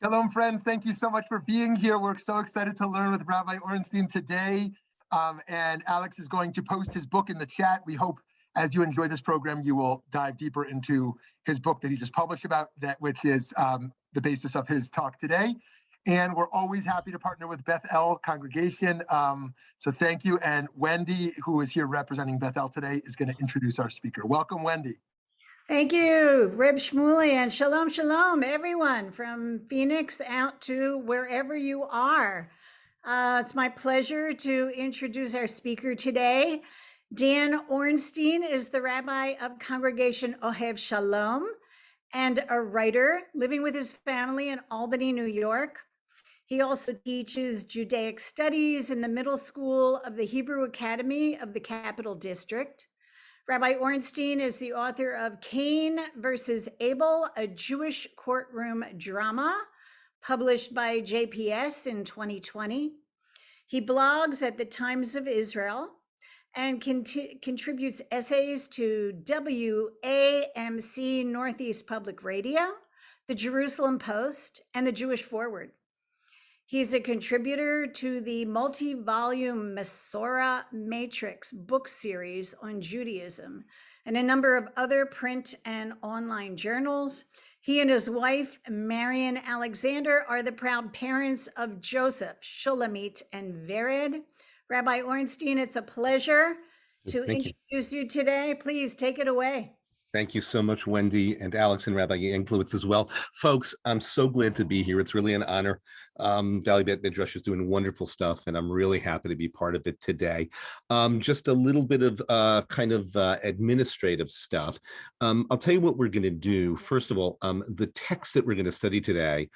Shalom, friends. Thank you so much for being here. We're so excited to learn with Rabbi Ornstein today. And Alex is going to post his book in the chat. We hope as you enjoy this program, you will dive deeper into his book that he just published about that, which is the basis of his talk today. And we're always happy to partner with Beth El Congregation. So thank you. And Wendy, who is here representing Beth El today, is going to introduce our speaker. Welcome, Wendy. Thank you, Reb Shmuley, and shalom, shalom, everyone from Phoenix out to wherever you are. It's my pleasure to introduce our speaker today. Dan Ornstein is the rabbi of Congregation Ohav Shalom and a writer living with his family in Albany, New York. He also teaches Judaic Studies in the middle school of the Hebrew Academy of the Capital District. Rabbi Ornstein is the author of Cain versus Abel, a Jewish Courtroom Drama, published by JPS in 2020. He blogs at the Times of Israel and contributes essays to WAMC Northeast Public Radio, the Jerusalem Post, and the Jewish Forward. He's a contributor to the multi-volume Mesorah Matrix book series on Judaism and a number of other print and online journals. He and his wife, Marian Alexander, are the proud parents of Joseph, Shulamit and Vered. Rabbi Ornstein, it's a pleasure to introduce you today. Please take it away. Thank you so much, Wendy and Alex and Rabbi Yanklowitz as well. Folks, I'm so glad to be here. It's really an honor. Valley Bet Midrash is doing wonderful stuff, and I'm really happy to be part of it today. Just a little bit of administrative stuff. I'll tell you what we're going to do. First of all, the text that we're going to study today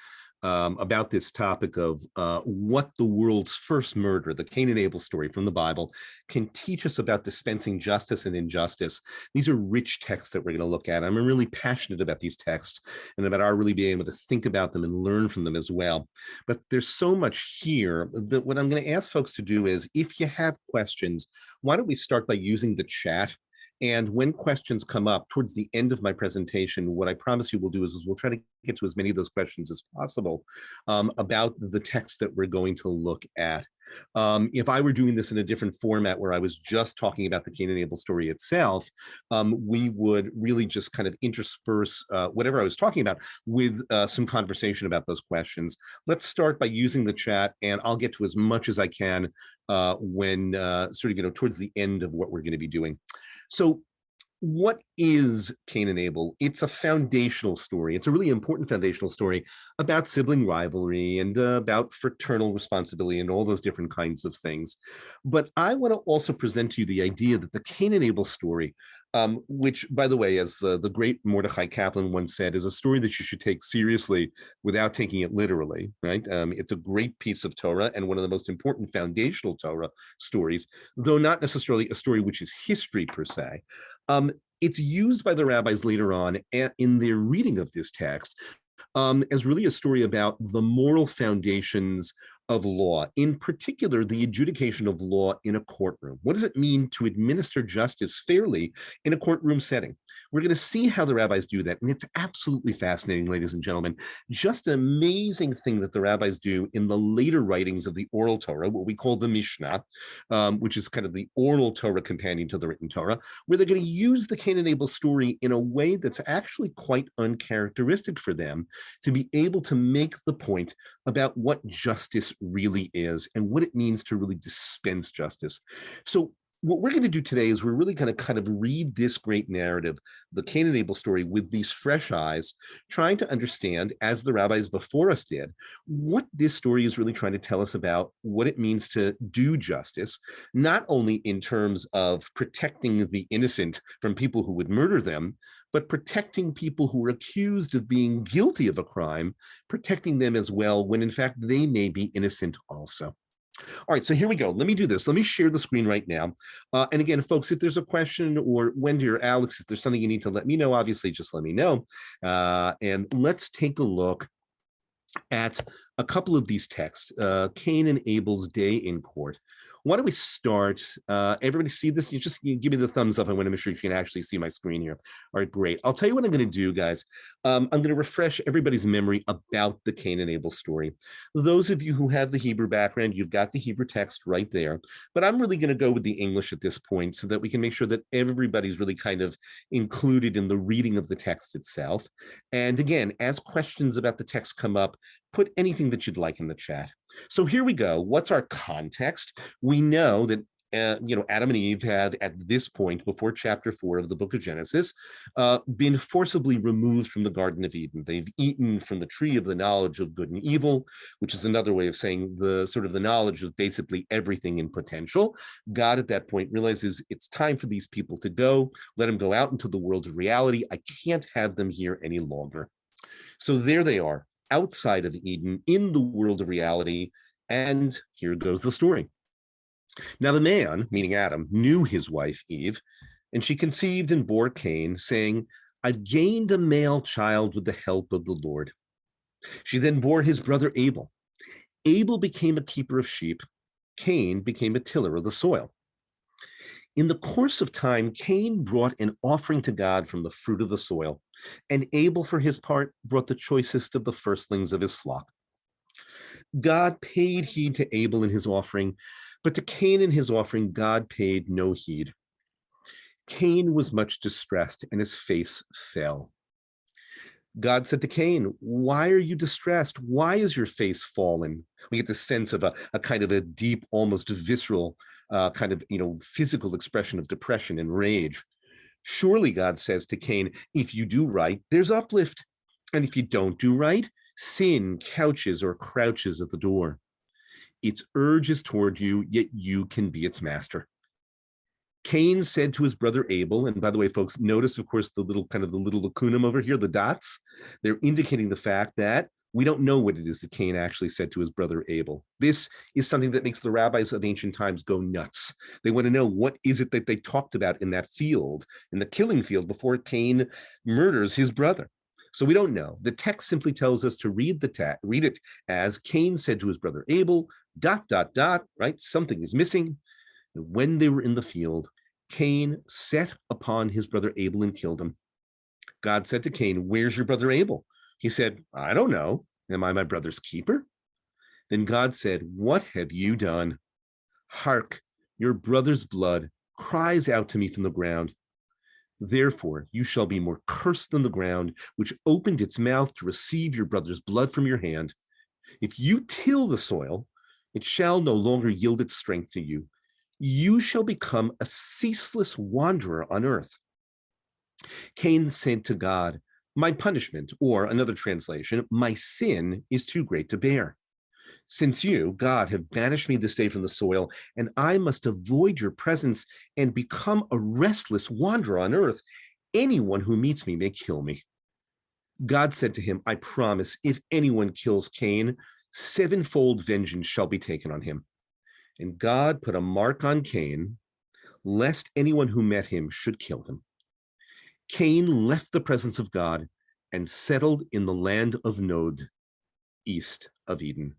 about this topic of what the world's first murder, the Cain and Abel story from the Bible, can teach us about dispensing justice and injustice. These are rich texts that we're going to look at. I'm really passionate about these texts and about our really being able to think about them and learn from them as well. But there's so much here that what I'm going to ask folks to do is, if you have questions, why don't we start by using the chat? And when questions come up towards the end of my presentation, what I promise you we'll do is we'll try to get to as many of those questions as possible about the text that we're going to look at. If I were doing this in a different format where I was just talking about the Cain and Abel story itself, we would really just kind of intersperse whatever I was talking about with some conversation about those questions. Let's start by using the chat, and I'll get to as much as I can when towards the end of what we're going to be doing. So what is Cain and Abel? It's a foundational story. It's a really important foundational story about sibling rivalry and about fraternal responsibility and all those different kinds of things. But I want to also present to you the idea that the Cain and Abel story, which, by the way, as the great Mordechai Kaplan once said, is a story that you should take seriously without taking it literally, right? It's a great piece of Torah and one of the most important foundational Torah stories, though not necessarily a story which is history per se. It's used by the rabbis later on in their reading of this text as really a story about the moral foundations of law, in particular, the adjudication of law in a courtroom. What does it mean to administer justice fairly in a courtroom setting? We're going to see how the rabbis do that, and it's absolutely fascinating, ladies and gentlemen. Just an amazing thing that the rabbis do in the later writings of the oral Torah, what we call the Mishnah, which is kind of the oral Torah companion to the written Torah, where they're going to use the Cain and Abel story in a way that's actually quite uncharacteristic for them to be able to make the point about what justice really is and what it means to really dispense justice. So what we're going to do today is we're really going to kind of read this great narrative, the Cain and Abel story, with these fresh eyes, trying to understand, as the rabbis before us did, what this story is really trying to tell us about what it means to do justice, not only in terms of protecting the innocent from people who would murder them, but protecting people who are accused of being guilty of a crime, protecting them as well when in fact they may be innocent also. All right, so here we go. Let me do this. Let me share the screen right now. And again, folks, if there's a question, or Wendy or Alex, if there's something you need to let me know, obviously just let me know. And let's take a look at a couple of these texts. Cain and Abel's day in court. why don't we start? Everybody see this? You give me the thumbs up. I want to make sure you can actually see my screen here. All right, great. I'll tell you what I'm going to do, guys. I'm going to refresh everybody's memory about the Cain and Abel story. Those of you who have the Hebrew background, you've got the Hebrew text right there. But I'm really going to go with the English at this point so that we can make sure that everybody's really kind of included in the reading of the text itself. And again, as questions about the text come up, put anything that you'd like in the chat. So here we go. What's our context? We know that Adam and Eve have, at this point, before chapter 4 of the book of Genesis, been forcibly removed from the Garden of Eden. They've eaten from the tree of the knowledge of good and evil, which is another way of saying the sort of the knowledge of basically everything in potential. God, at that point, realizes it's time for these people to go. Let them go out into the world of reality. I can't have them here any longer. So there they are, outside of Eden, in the world of reality. And here goes the story. Now the man, meaning Adam, knew his wife Eve, and she conceived and bore Cain, saying, I've gained a male child with the help of the Lord. She then bore his brother Abel. Abel became a keeper of sheep. Cain became a tiller of the soil. In the course of time, Cain brought an offering to God from the fruit of the soil, and Abel, for his part, brought the choicest of the firstlings of his flock. God paid heed to Abel in his offering, but to Cain and his offering, God paid no heed. Cain was much distressed, and his face fell. God said to Cain, why are you distressed? Why is your face fallen? We get the sense of a kind of a deep, almost visceral physical expression of depression and rage. Surely, God says to Cain, if you do right, there's uplift. And if you don't do right, sin couches or crouches at the door. Its urge is toward you, yet you can be its master. Cain said to his brother Abel, and by the way, folks, notice, of course, the little lacunum over here, the dots. They're indicating the fact that we don't know what it is that Cain actually said to his brother Abel. This is something that makes the rabbis of ancient times go nuts. They want to know what is it that they talked about in that field, in the killing field, before Cain murders his brother. So we don't know. The text simply tells us to read it as Cain said to his brother Abel, ... right? Something is missing. And when they were in the field, Cain set upon his brother Abel and killed him. God said to Cain, where's your brother Abel? He said, I don't know. Am I my brother's keeper? Then God said, what have you done? Hark, your brother's blood cries out to me from the ground. Therefore, you shall be more cursed than the ground, which opened its mouth to receive your brother's blood from your hand. If you till the soil, it shall no longer yield its strength to you. You shall become a ceaseless wanderer on earth. Cain said to God, my punishment, or another translation, my sin is too great to bear. Since you, God, have banished me this day from the soil, and I must avoid your presence and become a restless wanderer on earth, anyone who meets me may kill me. God said to him, I promise, if anyone kills Cain, sevenfold vengeance shall be taken on him. And God put a mark on Cain, lest anyone who met him should kill him. Cain left the presence of God and settled in the land of Nod, east of Eden.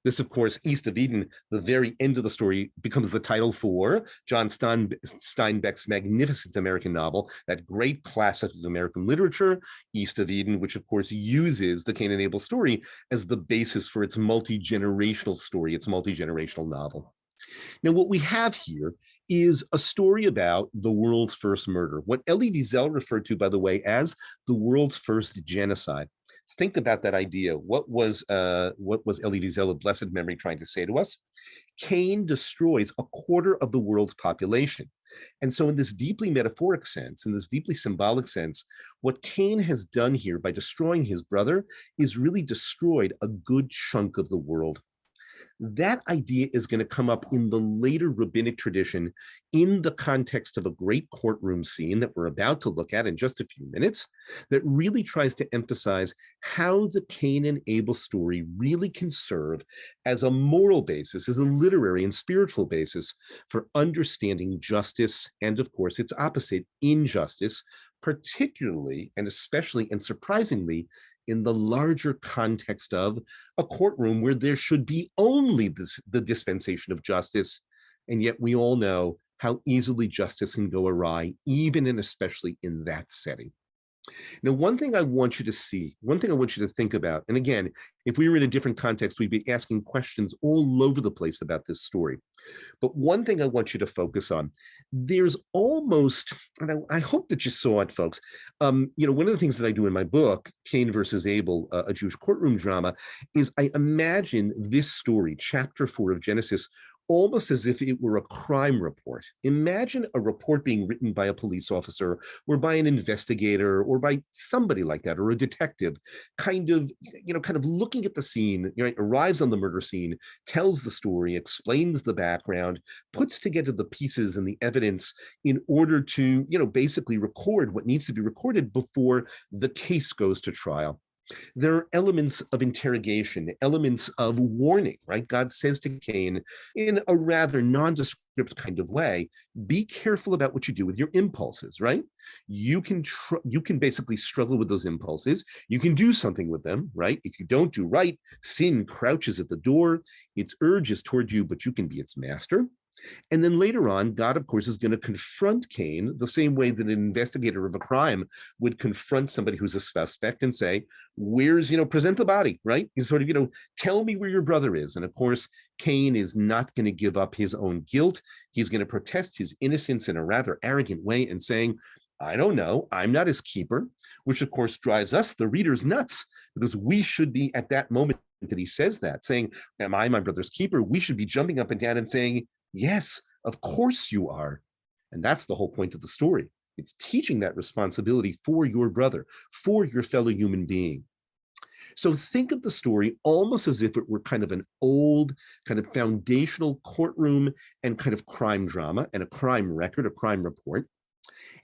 This, of course, east of Eden, the very end of the story, becomes the title for John Steinbeck's magnificent American novel, that great classic of American literature, East of Eden, which, of course, uses the Cain and Abel story as the basis for its multi-generational story, its multi-generational novel. Now, what we have here is a story about the world's first murder, what Elie Wiesel referred to, by the way, as the world's first genocide. Think about that idea. What was Elie Wiesel of blessed memory trying to say to us? Cain destroys a quarter of the world's population. And so in this deeply metaphoric sense, in this deeply symbolic sense, what Cain has done here by destroying his brother is really destroyed a good chunk of the world. That idea is going to come up in the later rabbinic tradition in the context of a great courtroom scene that we're about to look at in just a few minutes, that really tries to emphasize how the Cain and Abel story really can serve as a moral basis, as a literary and spiritual basis for understanding justice and, of course, its opposite, injustice, particularly and especially and surprisingly in the larger context of a courtroom where there should be only the dispensation of justice And yet we all know how easily justice can go awry, even and especially in that setting. Now, one thing I want you to see, one thing I want you to think about, and again, if we were in a different context, we'd be asking questions all over the place about this story. But one thing I want you to focus on, there's almost, and I hope that you saw it, folks. One of the things that I do in my book, Cain versus Abel, a Jewish courtroom drama, is I imagine this story, chapter 4 of Genesis, almost as if it were a crime report. Imagine a report being written by a police officer or by an investigator or by somebody like that, or a detective, kind of looking at the scene, arrives on the murder scene, tells the story, explains the background, puts together the pieces and the evidence in order to, basically record what needs to be recorded before the case goes to trial. There are elements of interrogation, elements of warning, right? God says to Cain in a rather nondescript kind of way, be careful about what you do with your impulses, right? You can basically struggle with those impulses. You can do something with them, right? If you don't do right, sin crouches at the door. Its urge is toward you, but you can be its master. And then later on, God, of course, is going to confront Cain the same way that an investigator of a crime would confront somebody who's a suspect and say, present the body, right? He's sort of, tell me where your brother is. And of course, Cain is not going to give up his own guilt. He's going to protest his innocence in a rather arrogant way and saying, I don't know, I'm not his keeper, which of course drives us, the readers, nuts, because we should be at that moment that he says that, saying, am I my brother's keeper? We should be jumping up and down and saying, yes, of course you are. And that's the whole point of the story. It's teaching that responsibility for your brother, for your fellow human being. So think of the story almost as if it were kind of an old, kind of foundational courtroom and kind of crime drama and a crime record, a crime report.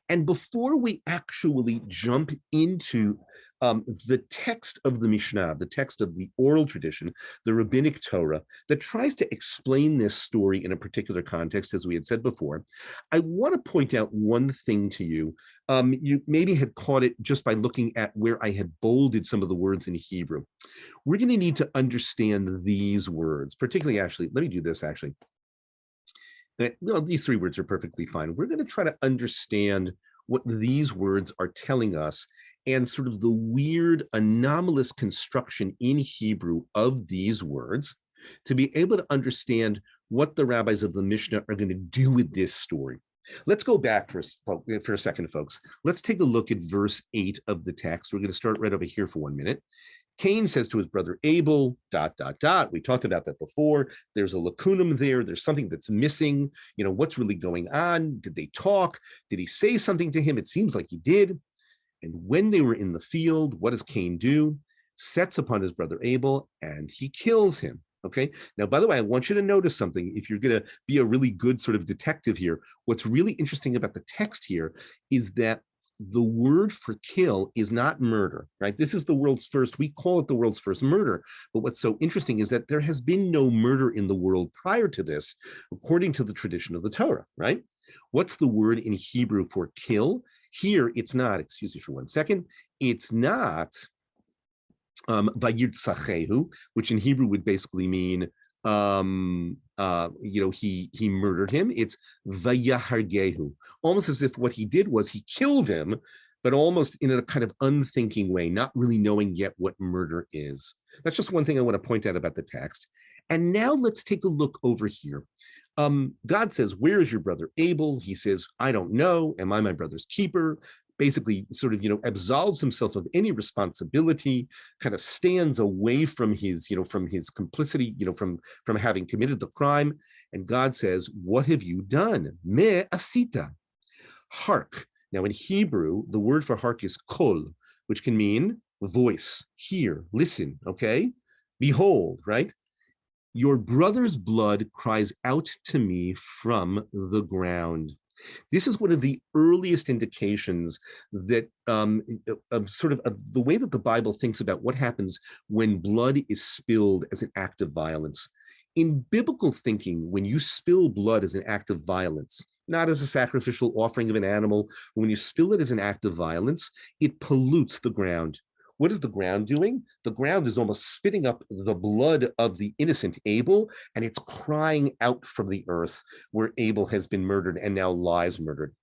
And before we actually jump into the text of the Mishnah, the text of the oral tradition, the rabbinic Torah, that tries to explain this story in a particular context, as we had said before, I want to point out one thing to you. You maybe had caught it just by looking at where I had bolded some of the words in Hebrew. We're going to need to understand these words, particularly, actually, let me do this, actually. Well, these three words are perfectly fine. We're going to try to understand what these words are telling us and sort of the weird anomalous construction in Hebrew of these words to be able to understand what the rabbis of the Mishnah are going to do with this story. Let's go back for a second, folks. Let's take a look at verse 8 of the text. We're going to start right over here for 1 minute. Cain says to his brother Abel, ... We talked about that before. There's a lacunum there. There's something that's missing. What's really going on? Did they talk? Did he say something to him? It seems like he did. And when they were in the field, what does Cain do? Sets upon his brother Abel and he kills him. Okay. Now, by the way, I want you to notice something. If you're going to be a really good sort of detective here, what's really interesting about the text here is that the word for kill is not murder, right? This is the world's first, we call it the world's first murder. But what's so interesting is that there has been no murder in the world prior to this, according to the tradition of the Torah, right? What's the word in Hebrew for kill? Here, it's not, excuse me for 1 second, it's not vayirtzachehu, which in Hebrew would basically mean, he murdered him. It's vayahargehu, almost as if what he did was he killed him, but almost in a kind of unthinking way, not really knowing yet what murder is. That's just one thing I want to point out about the text. And now let's take a look over here. God says, where is your brother Abel? He says, I don't know. Am I my brother's keeper? Basically sort of, absolves himself of any responsibility, kind of stands away from his, from his complicity, from having committed the crime. And God says, what have you done? Me asita. Hark. Now in Hebrew, the word for hark is kol, which can mean voice, hear, listen, okay? Behold, right? Your brother's blood cries out to me from the ground. This is one of the earliest indications that of the way that the Bible thinks about what happens when blood is spilled as an act of violence. In biblical thinking, when you spill blood as an act of violence, not as a sacrificial offering of an animal, when you spill it as an act of violence, it pollutes the ground. What is the ground doing? The ground is almost spitting up the blood of the innocent Abel, and it's crying out from the earth where Abel has been murdered and now lies murdered.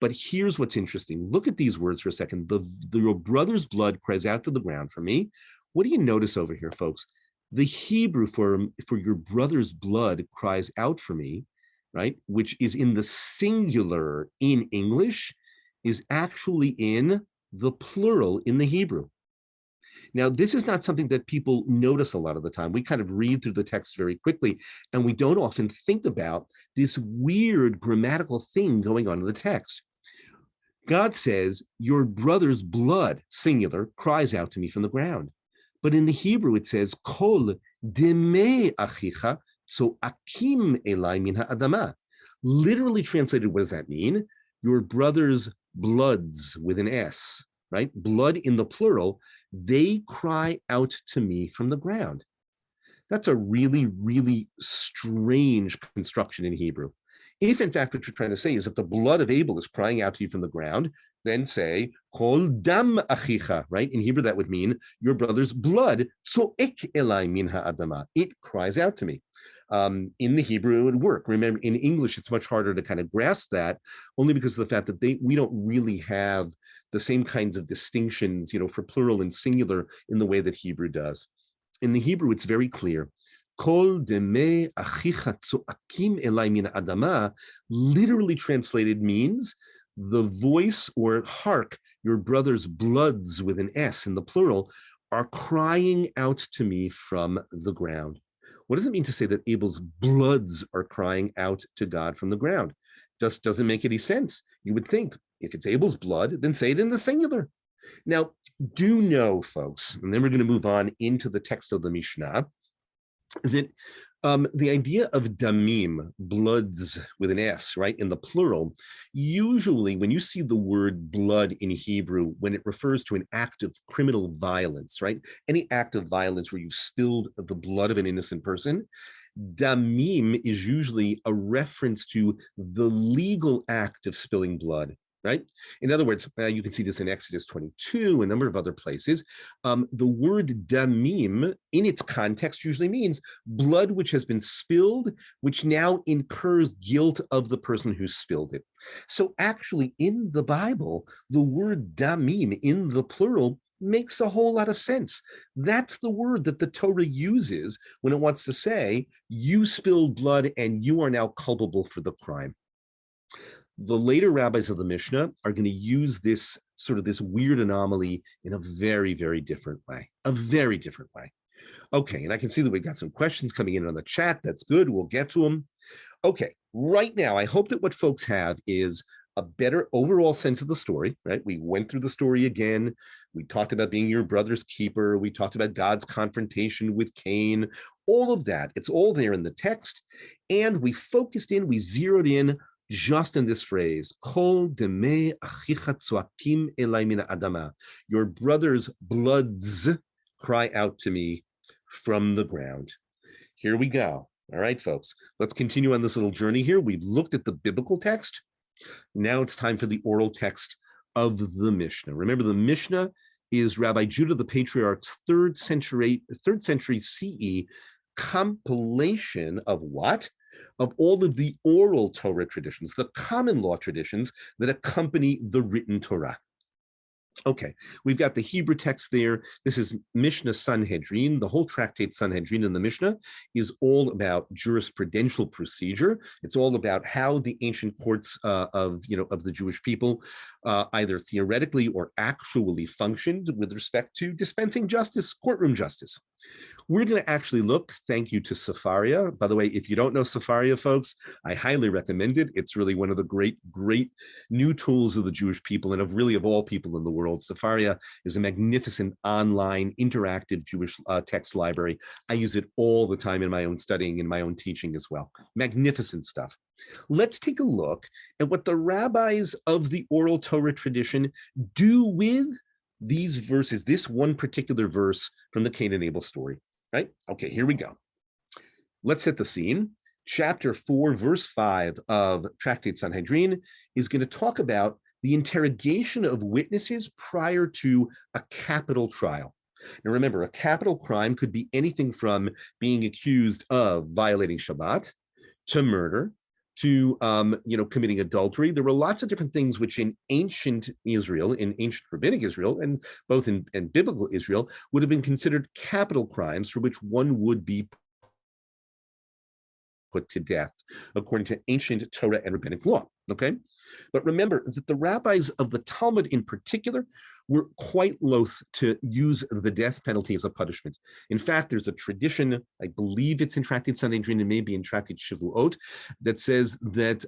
But here's what's interesting. Look at these words for a second. Your brother's blood cries out to the ground for me. What do you notice over here, folks? The Hebrew for your brother's blood cries out for me, right, which is in the singular in English, is actually in the plural in the Hebrew. Now, this is not something that people notice a lot of the time. We kind of read through the text very quickly, and we don't often think about this weird grammatical thing going on in the text. God says, your brother's blood, singular, cries out to me from the ground. But in the Hebrew, it says, Kol deme achicha tzoakim elai min ha'adama. Literally translated, what does that mean? Your brother's bloods with an S, right? Blood in the plural, they cry out to me from the ground. That's a really, really strange construction in Hebrew. If, in fact, what you're trying to say is that the blood of Abel is crying out to you from the ground, then say, Kol dam achicha, right? In Hebrew, that would mean your brother's blood, so'ek elai min ha'adama. It cries out to me. In the Hebrew, it would work. Remember, in English, it's much harder to kind of grasp that, only because of the fact that we don't really have the same kinds of distinctions, for plural and singular in the way that Hebrew does. In the Hebrew, it's very clear. Kol deme achicha tzoakim elai min ha'adama literally translated means the voice or hark, your brother's bloods with an S in the plural, are crying out to me from the ground. What does it mean to say that Abel's bloods are crying out to God from the ground? Just doesn't make any sense. You would think if it's Abel's blood, then say it in the singular. Now, do know, folks, and then we're going to move on into the text of the Mishnah, that the idea of damim, bloods with an S, right, in the plural, usually when you see the word blood in Hebrew, when it refers to an act of criminal violence, right, any act of violence where you've spilled the blood of an innocent person, damim is usually a reference to the legal act of spilling blood. Right? In other words, you can see this in Exodus 22, a number of other places. The word damim, in its context, usually means blood which has been spilled, which now incurs guilt of the person who spilled it. So actually, in the Bible, the word damim in the plural makes a whole lot of sense. That's the word that the Torah uses when it wants to say, you spilled blood and you are now culpable for the crime. The later rabbis of the Mishnah are going to use this sort of this weird anomaly in a very, very different way, Okay, and I can see that we've got some questions coming in on the chat. That's good. We'll get to them. Okay, right now, I hope that what folks have is a better overall sense of the story, right? We went through the story again. We talked about being your brother's keeper. We talked about God's confrontation with Cain, all of that. It's all there in the text. And we zeroed in just in this phrase, Kol deme achicha tzoakim elai min ha'adama. Your brother's bloods cry out to me from the ground. Here we go. All right, folks, let's continue on this little journey here. We've looked at the biblical text. Now it's time for the oral text of the Mishnah. Remember, the Mishnah is Rabbi Judah the Patriarch's 3rd century CE compilation of what? Of all of the oral Torah traditions, the common law traditions that accompany the written Torah. Okay, we've got the Hebrew text there. This is Mishnah Sanhedrin. The whole tractate Sanhedrin in the Mishnah is all about jurisprudential procedure. It's all about how the ancient courts of the Jewish people either theoretically or actually functioned with respect to dispensing justice, courtroom justice. We're going to actually look, thank you to Sefaria. By the way, if you don't know Sefaria, folks, I highly recommend it. It's really one of the great new tools of the Jewish people and of all people in the world. Sefaria is a magnificent online interactive Jewish text library. I use it all the time in my own studying and my own teaching as well. Magnificent stuff. Let's take a look at what the rabbis of the oral Torah tradition do with these verses, this one particular verse from the Cain and Abel story. Right? Okay, here we go. Let's set the scene. Chapter 4, verse 5 of Tractate Sanhedrin is going to talk about the interrogation of witnesses prior to a capital trial. Now remember, a capital crime could be anything from being accused of violating Shabbat to murder to committing adultery. There were lots of different things which in ancient Israel, in ancient rabbinic Israel, and both in biblical Israel, would have been considered capital crimes for which one would be put to death, according to ancient Torah and rabbinic law, okay? But remember that the rabbis of the Talmud in particular were quite loath to use the death penalty as a punishment. In fact, there's a tradition, I believe it's in Tractate Sanhedrin and maybe in Tractate Shavuot, that says that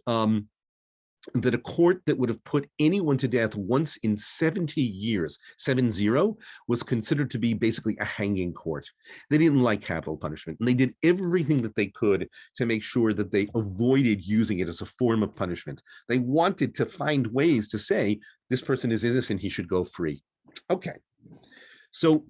that a court that would have put anyone to death once in 70 years, 70, was considered to be basically a hanging court. They didn't like capital punishment, and they did everything that they could to make sure that they avoided using it as a form of punishment. They wanted to find ways to say, this person is innocent, he should go free. Okay, so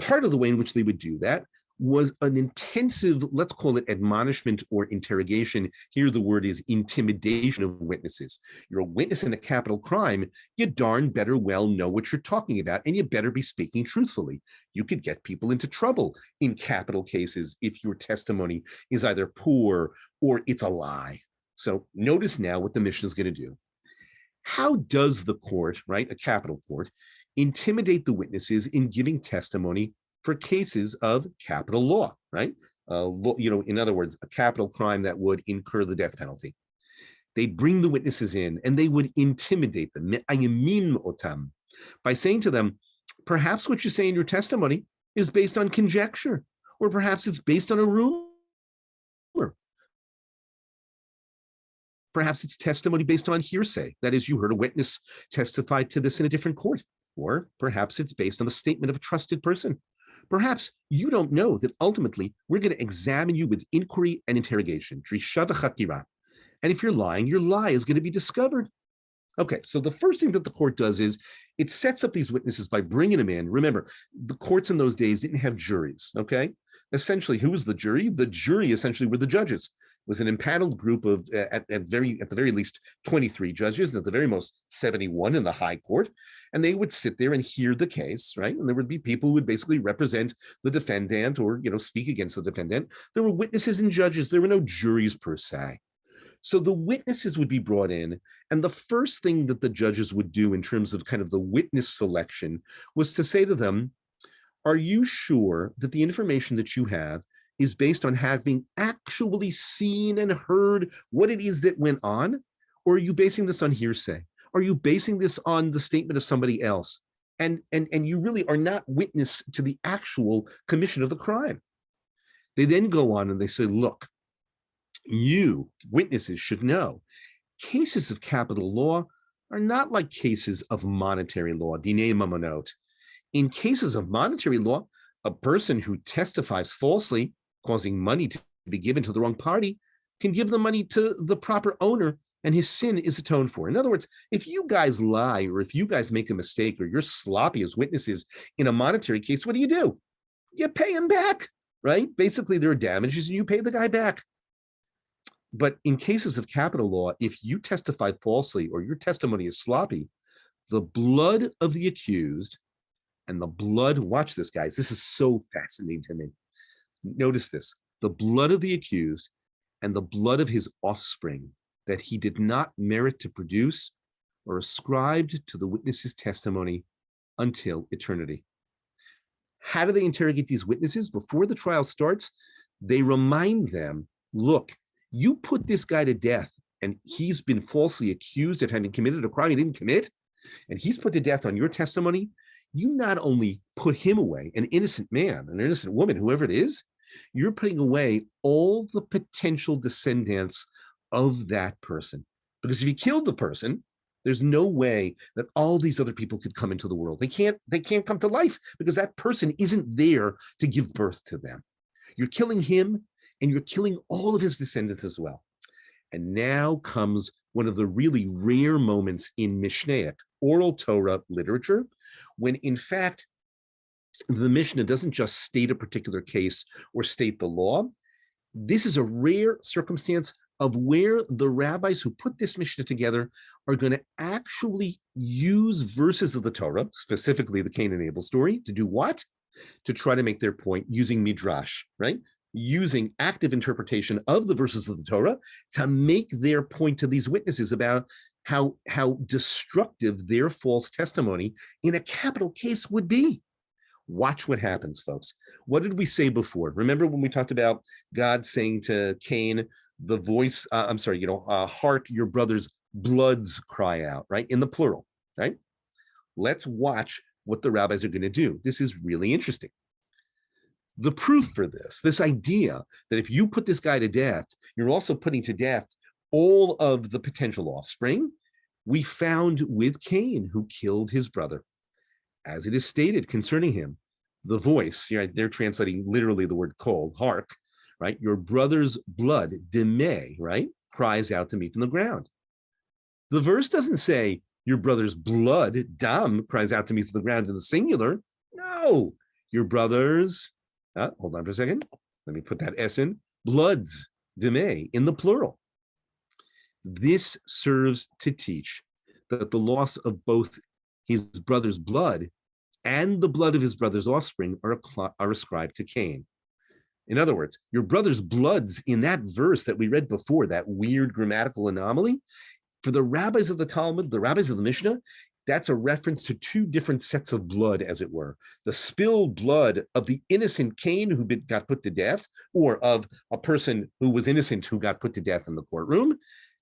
part of the way in which they would do that was an intensive, let's call it admonishment or interrogation. Here the word is intimidation of witnesses. You're a witness in a capital crime, you darn better well know what you're talking about, and you better be speaking truthfully. You could get people into trouble in capital cases if your testimony is either poor or it's a lie. So notice now what the Mishnah is going to do. How does the court, right, a capital court, intimidate the witnesses in giving testimony for cases of capital law, right? In other words, a capital crime that would incur the death penalty. They'd bring the witnesses in and they would intimidate them by saying to them, perhaps what you say in your testimony is based on conjecture, or perhaps it's based on a rumor. Perhaps it's testimony based on hearsay. That is, you heard a witness testify to this in a different court. Or perhaps it's based on the statement of a trusted person. Perhaps you don't know that ultimately we're going to examine you with inquiry and interrogation. And if you're lying, your lie is going to be discovered. Okay, so the first thing that the court does is it sets up these witnesses by bringing them in. Remember, the courts in those days didn't have juries, okay? Essentially, who was the jury? The jury essentially were the judges. It was an empaneled group of, at the very least, 23 judges, and at the very most, 71 in the high court. And they would sit there and hear the case, right? And there would be people who would basically represent the defendant or, speak against the defendant. There were witnesses and judges. There were no juries per se. So the witnesses would be brought in, and the first thing that the judges would do in terms of kind of the witness selection was to say to them, are you sure that the information that you have is based on having actually seen and heard what it is that went on? Or are you basing this on hearsay? Are you basing this on the statement of somebody else? And you really are not witness to the actual commission of the crime. They then go on and they say, look, you, witnesses, should know cases of capital law are not like cases of monetary law, dinei mamonot. In cases of monetary law, a person who testifies falsely, causing money to be given to the wrong party, can give the money to the proper owner and his sin is atoned for. In other words, if you guys lie or if you guys make a mistake or you're sloppy as witnesses in a monetary case, what do? You pay him back, right? Basically, there are damages and you pay the guy back. But in cases of capital law, if you testify falsely or your testimony is sloppy, the blood of the accused and the blood, watch this, guys, this is so fascinating to me. Notice this, the blood of the accused and the blood of his offspring that he did not merit to produce are ascribed to the witness's testimony until eternity. How do they interrogate these witnesses? Before the trial starts, they remind them, look, you put this guy to death and he's been falsely accused of having committed a crime he didn't commit, and he's put to death on your testimony. You not only put him away, an innocent man, an innocent woman, whoever it is, you're putting away all the potential descendants of that person. Because if you killed the person, there's no way that all these other people could come into the world. They can't come to life because that person isn't there to give birth to them. You're killing him and you're killing all of his descendants as well. And now comes one of the really rare moments in mishnaic, oral Torah literature, when in fact, the Mishnah doesn't just state a particular case or state the law. This is a rare circumstance of where the rabbis who put this Mishnah together are going to actually use verses of the Torah, specifically the Cain and Abel story, to do what? To try to make their point using midrash, right? Using active interpretation of the verses of the Torah to make their point to these witnesses about how destructive their false testimony in a capital case would be. Watch what happens, folks. What did we say before? Remember when we talked about God saying to Cain, the voice, hark your brother's bloods cry out, right? In the plural, right? Let's watch what the rabbis are going to do. This is really interesting. The proof for this idea that if you put this guy to death, you're also putting to death all of the potential offspring, we found with Cain, who killed his brother. As it is stated concerning him, the voice, they're translating literally the word kol, hark, right? Your brother's blood, demeh, right? Cries out to me from the ground. The verse doesn't say your brother's blood, dam, cries out to me from the ground in the singular. No, your brother's, hold on for a second. Let me put that S in, bloods, demeh, in the plural. This serves to teach that the loss of both his brother's blood and the blood of his brother's offspring are ascribed to Cain. In other words, your brother's bloods in that verse that we read before, that weird grammatical anomaly, for the rabbis of the Talmud, the rabbis of the Mishnah, that's a reference to two different sets of blood, as it were. The spilled blood of the innocent Cain who got put to death, or of a person who was innocent who got put to death in the courtroom,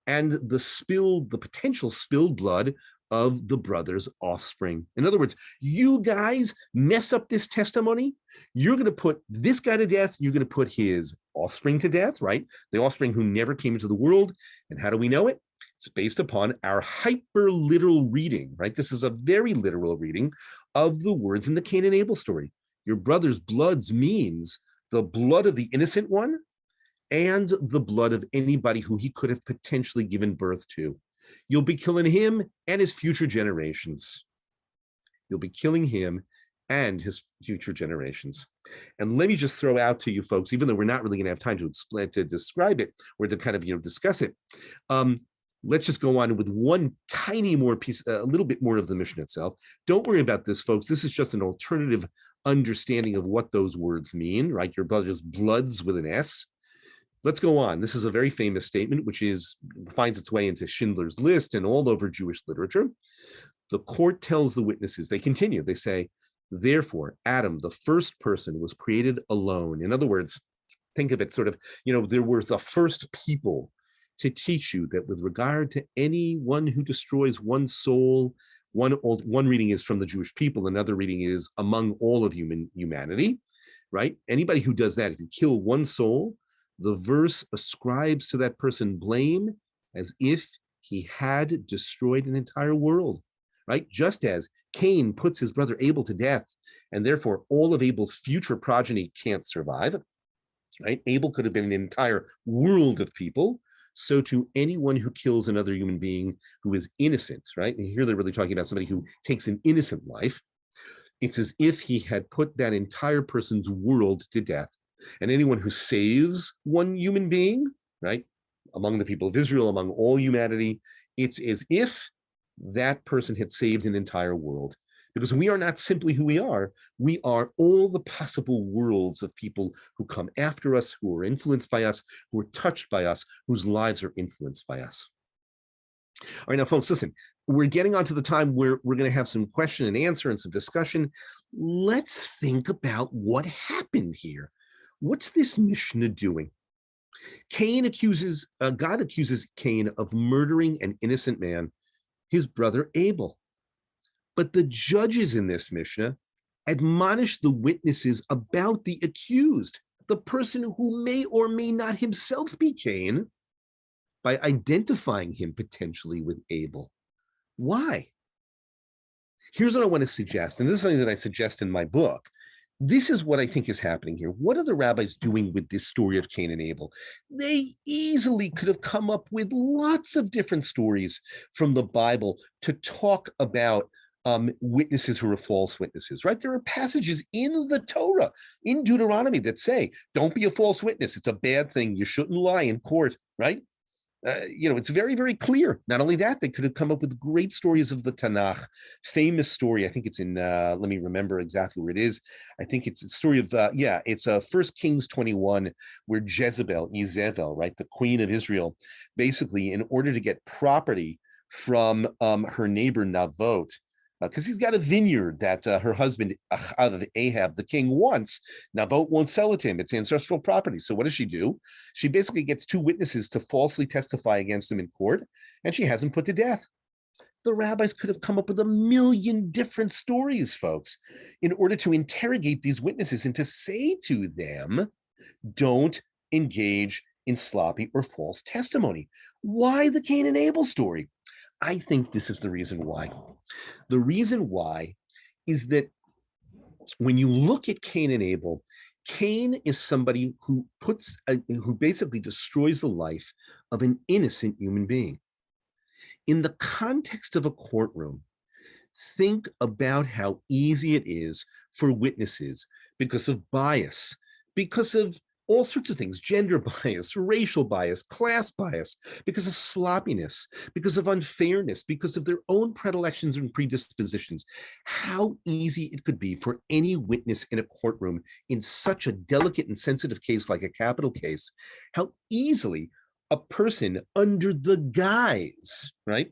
and the potential spilled blood of the brother's offspring. In other words, you guys mess up this testimony, you're going to put this guy to death, you're going to put his offspring to death, right? The offspring who never came into the world. And how do we know it? It's based upon our hyper-literal reading, right? This is a very literal reading of the words in the Cain and Abel story. Your brother's bloods means the blood of the innocent one and the blood of anybody who he could have potentially given birth to. You'll be killing him and his future generations. You'll be killing him and his future generations. And let me just throw out to you folks, even though we're not really going to have time to describe it or to kind of discuss it, let's just go on with one tiny more piece, a little bit more of the Mishnah itself. Don't worry about this, folks. This is just an alternative understanding of what those words mean, right? Your brother's bloods with an S. Let's go on. This is a very famous statement, which finds its way into Schindler's List and all over Jewish literature. The court tells the witnesses, they continue, they say, therefore, Adam, the first person, was created alone. In other words, think of it sort of, there were the first people to teach you that with regard to anyone who destroys one soul, one reading is from the Jewish people, another reading is among all of humanity, right? Anybody who does that, if you kill one soul, the verse ascribes to that person blame as if he had destroyed an entire world, right? Just as Cain puts his brother Abel to death, and therefore all of Abel's future progeny can't survive, right? Abel could have been an entire world of people. So to anyone who kills another human being who is innocent, right? And here they're really talking about somebody who takes an innocent life. It's as if he had put that entire person's world to death. And anyone who saves one human being, right, among the people of Israel, among all humanity, it's as if that person had saved an entire world. Because we are not simply who we are all the possible worlds of people who come after us, who are influenced by us, who are touched by us, whose lives are influenced by us. All right, now, folks, listen, we're getting onto the time where we're going to have some question and answer and some discussion. Let's think about what happened here. What's this Mishnah doing? God accuses Cain of murdering an innocent man, his brother Abel. But the judges in this Mishnah admonish the witnesses about the accused, the person who may or may not himself be Cain, by identifying him potentially with Abel. Why? Here's what I want to suggest, and this is something that I suggest in my book. This is what I think is happening here. What are the rabbis doing with this story of Cain and Abel? They easily could have come up with lots of different stories from the Bible to talk about witnesses who are false witnesses, right? There are passages in the Torah, in Deuteronomy, that say, don't be a false witness. It's a bad thing. You shouldn't lie in court, right? It's very, very clear. Not only that, they could have come up with great stories of the Tanakh. Famous story, I think it's in, let me remember exactly where it is. I think it's a story of, it's 1 Kings 21, where Jezebel, right, the queen of Israel, basically, in order to get property from her neighbor Navot, because he's got a vineyard that her husband, Ahab, the king, wants. Nabot won't sell it to him. It's ancestral property. So what does she do? She basically gets 2 witnesses to falsely testify against him in court, and she has him put to death. The rabbis could have come up with a million different stories, folks, in order to interrogate these witnesses and to say to them, don't engage in sloppy or false testimony. Why the Cain and Abel story? I think this is the reason why. The reason why is that when you look at Cain and Abel, Cain is somebody who basically destroys the life of an innocent human being. In the context of a courtroom, think about how easy it is for witnesses, because of bias, because of all sorts of things, gender bias, racial bias, class bias, because of sloppiness, because of unfairness, because of their own predilections and predispositions, how easy it could be for any witness in a courtroom in such a delicate and sensitive case like a capital case, how easily a person under the guise, right,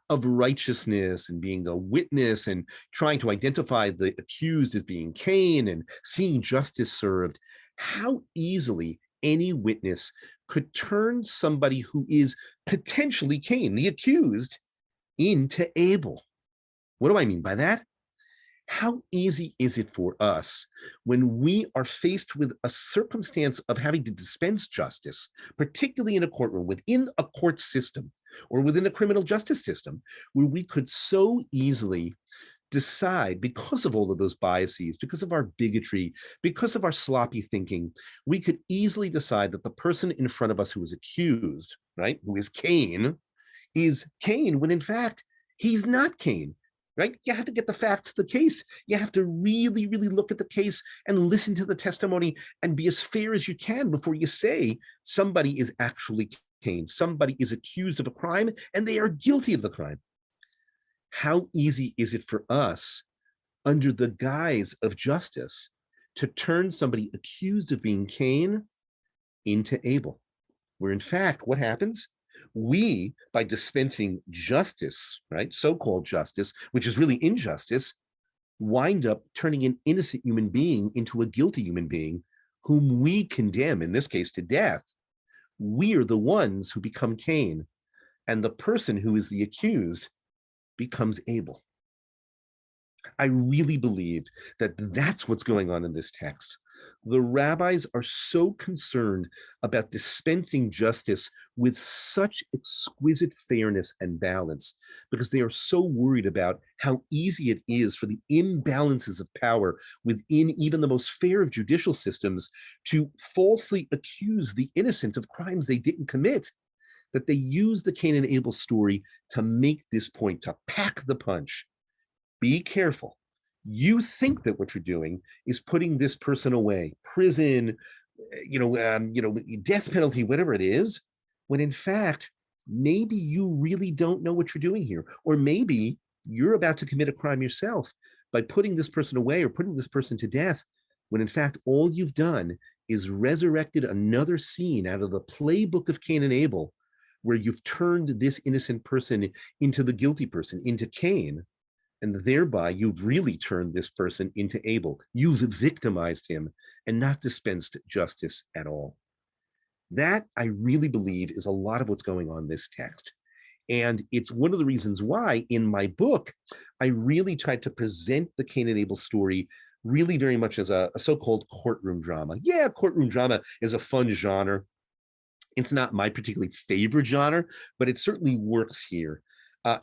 of righteousness and being a witness and trying to identify the accused as being Cain and seeing justice served, how easily any witness could turn somebody who is potentially Cain, the accused, into Abel. What do I mean by that? How easy is it for us when we are faced with a circumstance of having to dispense justice, particularly in a courtroom, within a court system, or within a criminal justice system, where we could so easily decide, because of all of those biases, because of our bigotry, because of our sloppy thinking, we could easily decide that the person in front of us who is accused, right, who is Cain when in fact he's not Cain, right? You have to get the facts of the case. You have to really, really look at the case and listen to the testimony and be as fair as you can before you say somebody is actually Cain, somebody is accused of a crime and they are guilty of the crime. How easy is it for us, under the guise of justice, to turn somebody accused of being Cain into Abel? Where in fact, what happens? We, by dispensing justice, right, so-called justice, which is really injustice, wind up turning an innocent human being into a guilty human being whom we condemn, in this case, to death. We are the ones who become Cain, and the person who is the accused becomes Abel. I really believe that that's what's going on in this text. The rabbis are so concerned about dispensing justice with such exquisite fairness and balance, because they are so worried about how easy it is for the imbalances of power within even the most fair of judicial systems to falsely accuse the innocent of crimes they didn't commit, that they use the Cain and Abel story to make this point, to pack the punch. Be careful. You think that what you're doing is putting this person away, prison, death penalty, whatever it is, when in fact, maybe you really don't know what you're doing here. Or maybe you're about to commit a crime yourself by putting this person away or putting this person to death, when in fact, all you've done is resurrected another scene out of the playbook of Cain and Abel, where you've turned this innocent person into the guilty person, into Cain, and thereby you've really turned this person into Abel. You've victimized him and not dispensed justice at all. That, I really believe, is a lot of what's going on in this text. And it's one of the reasons why, in my book, I really tried to present the Cain and Abel story really very much as a so-called courtroom drama. Yeah, courtroom drama is a fun genre. It's not my particularly favorite genre, but it certainly works here.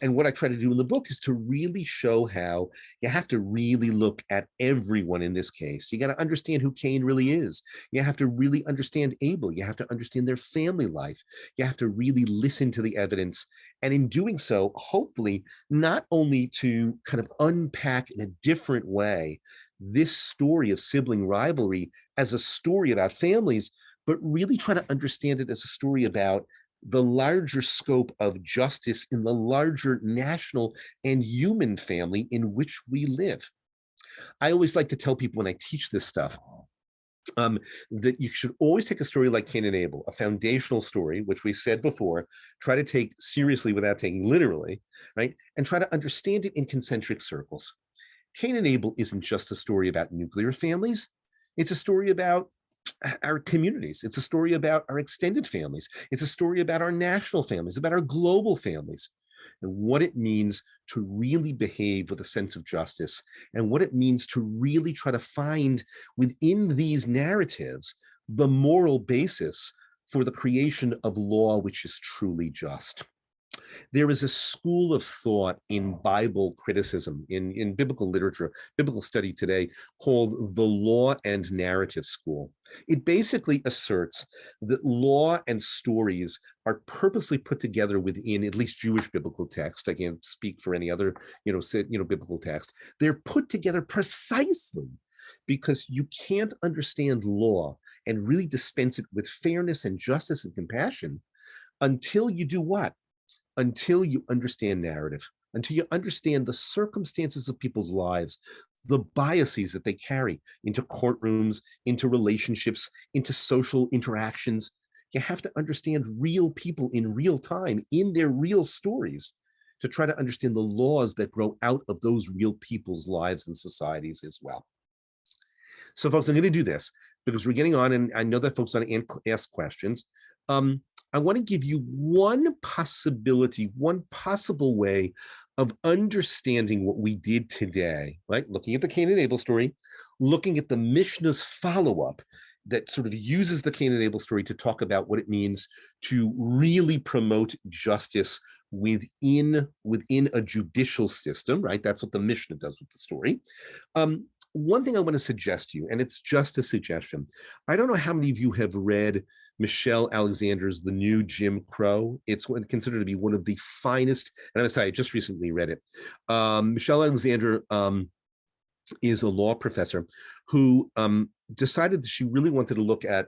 And what I try to do in the book is to really show how you have to really look at everyone in this case. You got to understand who Cain really is. You have to really understand Abel. You have to understand their family life. You have to really listen to the evidence. And in doing so, hopefully, not only to kind of unpack in a different way this story of sibling rivalry as a story about families, but really try to understand it as a story about the larger scope of justice in the larger national and human family in which we live. I always like to tell people when I teach this stuff, that you should always take a story like Cain and Abel, a foundational story, which we said before, try to take seriously without taking literally, right? And try to understand it in concentric circles. Cain and Abel isn't just a story about nuclear families. It's a story about our communities. It's a story about our extended families. It's a story about our national families, about our global families, and what it means to really behave with a sense of justice, and what it means to really try to find within these narratives the moral basis for the creation of law which is truly just. There is a school of thought in Bible criticism, in biblical literature, biblical study today, called the Law and Narrative School. It basically asserts that law and stories are purposely put together within at least Jewish biblical text. I can't speak for any other, biblical text. They're put together precisely because you can't understand law and really dispense it with fairness and justice and compassion until you do what? Until you understand narrative, until you understand the circumstances of people's lives, the biases that they carry into courtrooms, into relationships, into social interactions. You have to understand real people in real time, in their real stories, to try to understand the laws that grow out of those real people's lives and societies as well. So folks, I'm going to do this because we're getting on, and I know that folks want to ask questions. I want to give you one possibility, one possible way of understanding what we did today, right? Looking at the Cain and Abel story, looking at the Mishnah's follow-up that sort of uses the Cain and Abel story to talk about what it means to really promote justice within a judicial system, right? That's what the Mishnah does with the story. One thing I want to suggest to you, and it's just a suggestion. I don't know how many of you have read Marian Alexander's The New Jim Crow. It's considered to be one of the finest, and I'm sorry, I just recently read it. Marian Alexander is a law professor who decided that she really wanted to look at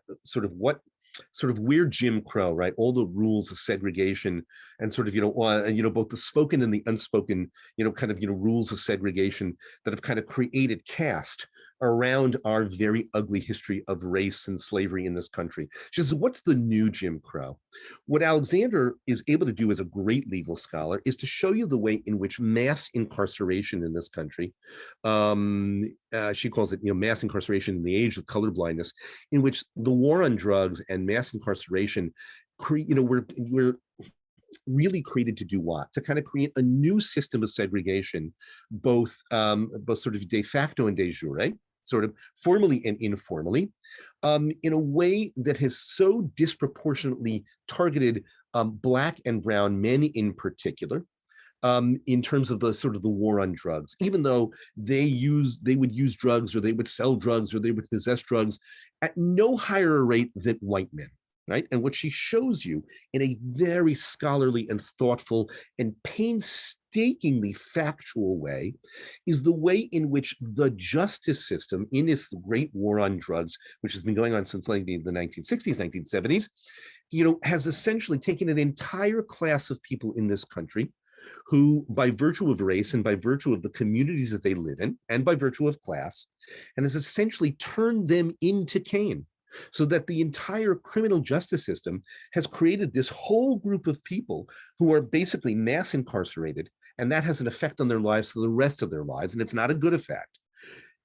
where Jim Crow, right, all the rules of segregation and both the spoken and the unspoken, rules of segregation that have kind of created caste around our very ugly history of race and slavery in this country. She says, what's the new Jim Crow? What Alexander is able to do as a great legal scholar is to show you the way in which mass incarceration in this country, she calls it, mass incarceration in the age of colorblindness, in which the war on drugs and mass incarceration, we're really created to do what? To kind of create a new system of segregation, both sort of de facto and de jure, sort of formally and informally, in a way that has so disproportionately targeted Black and brown men in particular, in terms of the war on drugs, even though they would use drugs, or they would sell drugs, or they would possess drugs at no higher rate than white men. Right? And what she shows you in a very scholarly and thoughtful and painstakingly factual way is the way in which the justice system in its great war on drugs, which has been going on since like the 1960s, 1970s, has essentially taken an entire class of people in this country who, by virtue of race and by virtue of the communities that they live in, and by virtue of class, and has essentially turned them into Cain. So that the entire criminal justice system has created this whole group of people who are basically mass incarcerated, and that has an effect on their lives for the rest of their lives, and it's not a good effect.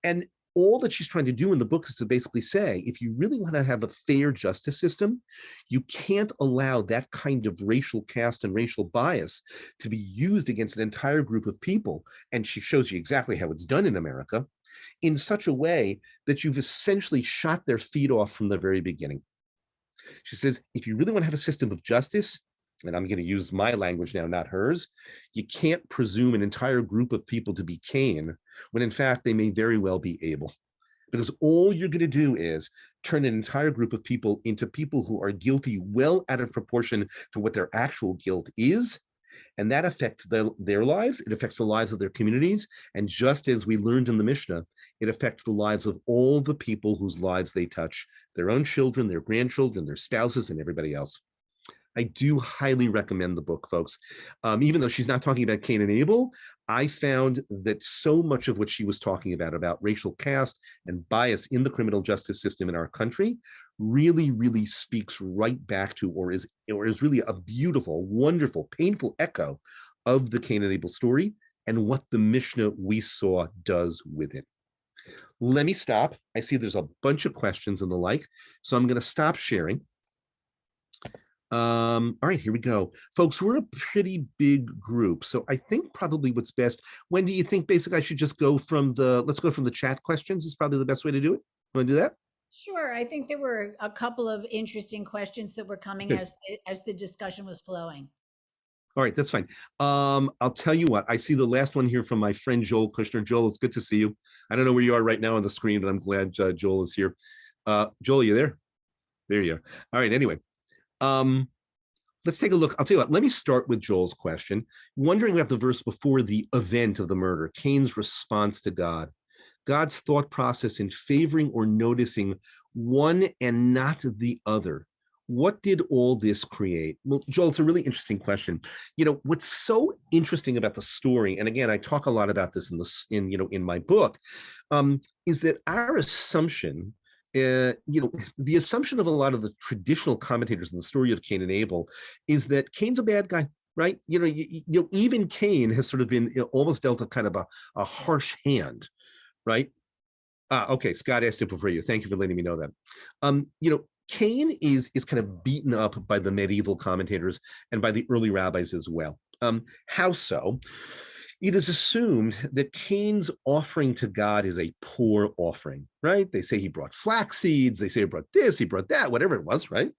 And all that she's trying to do in the book is to basically say, if you really want to have a fair justice system, you can't allow that kind of racial caste and racial bias to be used against an entire group of people. And she shows you exactly how it's done in America, in such a way that you've essentially shot their feet off from the very beginning. She says, if you really want to have a system of justice, and I'm going to use my language now, not hers, you can't presume an entire group of people to be Cain, when in fact they may very well be Abel. Because all you're going to do is turn an entire group of people into people who are guilty well out of proportion to what their actual guilt is. And that affects their lives, it affects the lives of their communities, and just as we learned in the Mishnah, it affects the lives of all the people whose lives they touch, their own children, their grandchildren, their spouses, and everybody else. I do highly recommend the book, folks. Even though she's not talking about Cain and Abel, I found that so much of what she was talking about racial caste and bias in the criminal justice system in our country, really, really speaks right back to, or is really a beautiful, wonderful, painful echo of the Cain and Abel story and what the Mishnah we saw does with it. Let me stop. I see there's a bunch of questions and the like, so I'm going to stop sharing. All right, here we go. Folks, we're a pretty big group, so I think probably what's best, when do you think basically I should just go from let's go from the chat questions is probably the best way to do it? Want to do that? Sure. I think there were a couple of interesting questions that were coming as the discussion was flowing. All right, that's fine. I'll tell you what, I see the last one here from my friend Joel Kushner. Joel, it's good to see you. I don't know where you are right now on the screen, but I'm glad Joel is here. Joel, you there? There you are. All right, anyway. Let's take a look. I'll tell you what, let me start with Joel's question. Wondering about the verse before the event of the murder, Cain's response to God, God's thought process in favoring or noticing one and not the other. What did all this create? Well, Joel, it's a really interesting question. You know, what's so interesting about the story, and again, I talk a lot about this in my book, is that our assumption, the assumption of a lot of the traditional commentators in the story of Cain and Abel is that Cain's a bad guy, right? Even Cain has sort of been almost dealt a kind of a harsh hand, right? Okay, Scott asked it before you. Thank you for letting me know that. Cain is kind of beaten up by the medieval commentators and by the early rabbis as well. How so? It is assumed that Cain's offering to God is a poor offering, right? They say he brought flax seeds, they say he brought this, he brought that, whatever it was, right?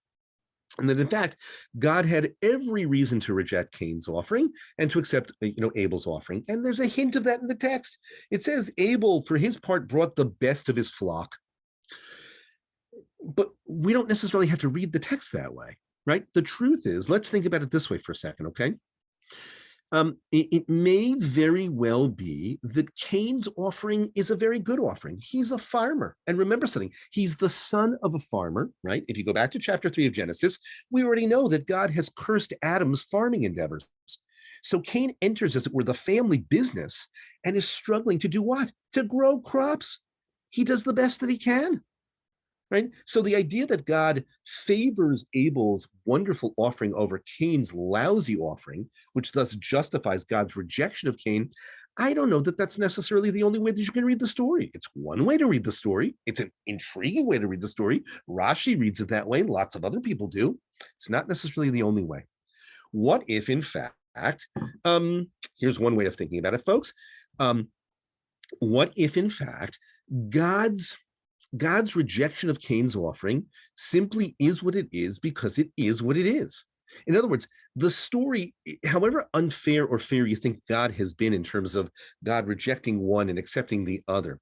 And that in fact, God had every reason to reject Cain's offering and to accept, Abel's offering. And there's a hint of that in the text. It says Abel, for his part, brought the best of his flock. But we don't necessarily have to read the text that way, right? The truth is, let's think about it this way for a second, okay? It may very well be that Cain's offering is a very good offering. He's a farmer. And remember something, he's the son of a farmer, right? If you go back to chapter 3 of Genesis, we already know that God has cursed Adam's farming endeavors. So Cain enters, as it were, the family business and is struggling to do what? To grow crops. He does the best that he can. Right? So the idea that God favors Abel's wonderful offering over Cain's lousy offering, which thus justifies God's rejection of Cain, I don't know that that's necessarily the only way that you can read the story. It's one way to read the story. It's an intriguing way to read the story. Rashi reads it that way. Lots of other people do. It's not necessarily the only way. What if, in fact, here's one way of thinking about it, folks. What if, in fact, God's rejection of Cain's offering simply is what it is because it is what it is. In other words, the story, however unfair or fair you think God has been in terms of God rejecting one and accepting the other,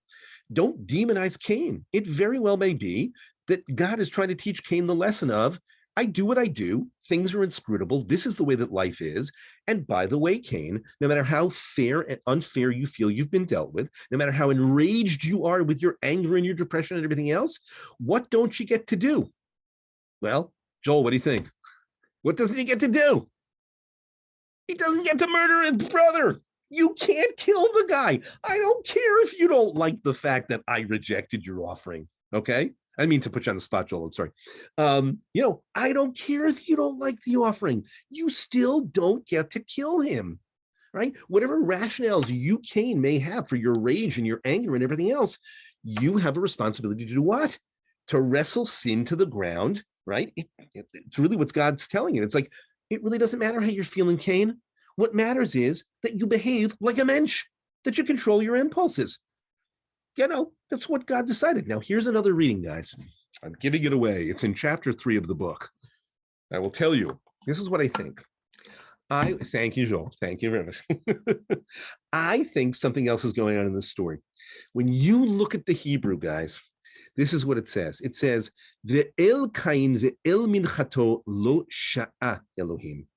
don't demonize Cain. It very well may be that God is trying to teach Cain the lesson of, I do what I do, things are inscrutable, this is the way that life is, and by the way, Cain, no matter how fair and unfair you feel you've been dealt with, no matter how enraged you are with your anger and your depression and everything else, what don't you get to do? Well, Joel, what do you think? What doesn't he get to do? He doesn't get to murder his brother. You can't kill the guy. I don't care if you don't like the fact that I rejected your offering, okay? I didn't mean to put you on the spot, Joel. I'm sorry. I don't care if you don't like the offering. You still don't get to kill him, right? Whatever rationales you, Cain, may have for your rage and your anger and everything else, you have a responsibility to do what? To wrestle sin to the ground, right? It's really what God's telling you. It's like, it really doesn't matter how you're feeling, Cain. What matters is that you behave like a mensch, that you control your impulses. That's what God decided. Now, here's another reading, guys. I'm giving it away. It's in chapter 3 of the book. I will tell you, this is what I think. Thank you, Joel. Thank you very much. I think something else is going on in this story. When you look at the Hebrew, guys, this is what it says. It says, Ve'el Cain ve'el minchato lo sha'a Elohim.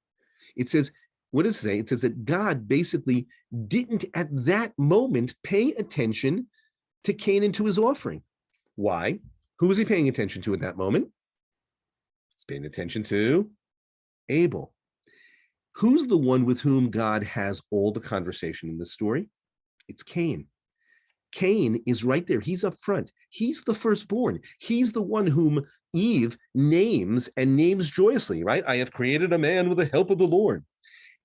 It says, what does it say? It says that God basically didn't at that moment pay attention to Cain and to his offering. Why? Who was he paying attention to at that moment? He's paying attention to Abel. Who's the one with whom God has all the conversation in this story? It's Cain. Cain is right there. He's up front. He's the firstborn. He's the one whom Eve names and names joyously, right? I have created a man with the help of the Lord.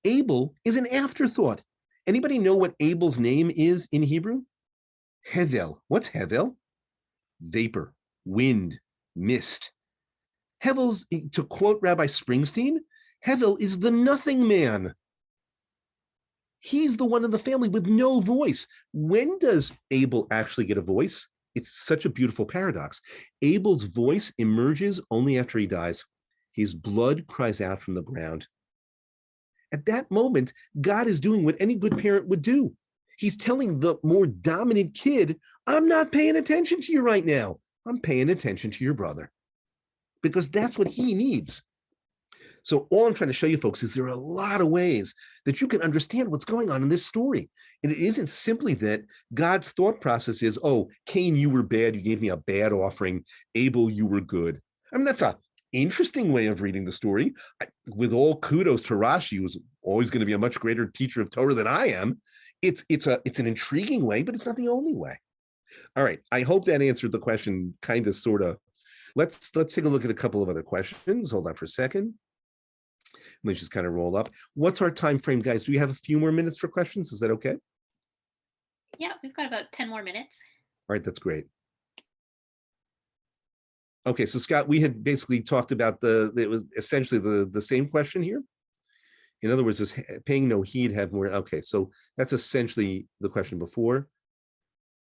Abel is an afterthought. Anybody know what Abel's name is in Hebrew? Hevel. What's Hevel? Vapor, wind, mist. Hevel's, to quote Rabbi Springsteen, Hevel is the nothing man. He's the one in the family with no voice. When does Abel actually get a voice? It's such a beautiful paradox. Abel's voice emerges only after he dies. His blood cries out from the ground. At that moment, God is doing what any good parent would do. He's telling the more dominant kid, I'm not paying attention to you right now. I'm paying attention to your brother, because that's what he needs. So all I'm trying to show you folks is there are a lot of ways that you can understand what's going on in this story. And it isn't simply that God's thought process is, oh, Cain, you were bad. You gave me a bad offering. Abel, you were good. I mean, that's an interesting way of reading the story. With all kudos to Rashi, who's always going to be a much greater teacher of Torah than I am. It's an intriguing way, but it's not the only way. All right. I hope that answered the question, kind of, sort of. Let's take a look at a couple of other questions. Hold on for a second. Let me just kind of roll up. What's our time frame, guys? Do we have a few more minutes for questions? Is that okay? Yeah, we've got about 10 more minutes. All right, that's great. Okay, so Scott, we had basically talked about it was essentially the same question here. In other words, does paying no heed have more? Okay, so that's essentially the question before.